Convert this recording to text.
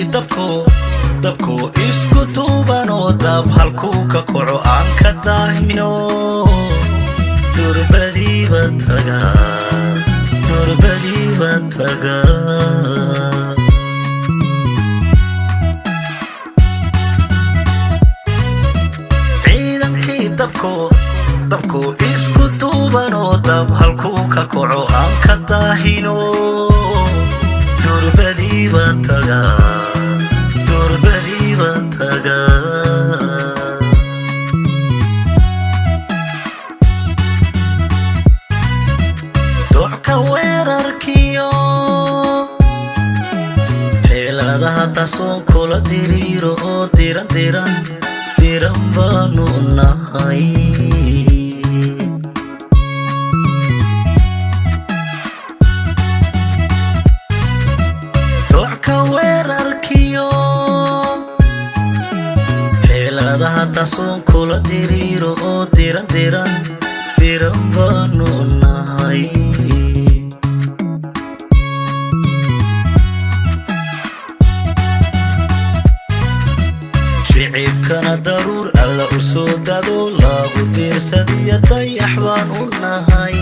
dabko isku duubano dab halkuu ka kaco aan ka daahino durbadiiba taga ciidankii dabko isku duubano dab halkuu ka kaco aan ka daahino durbadiiba taga docka weerarkiyo xeeladaha tasoon kula diriiro oo diran baanu nahay docka weerarkiyo xeeladaha tasoon kula diriiro oo diran baanu nahay shicibkana daruur alla u soo dado lagu diirsadiyo dayax baan u nahay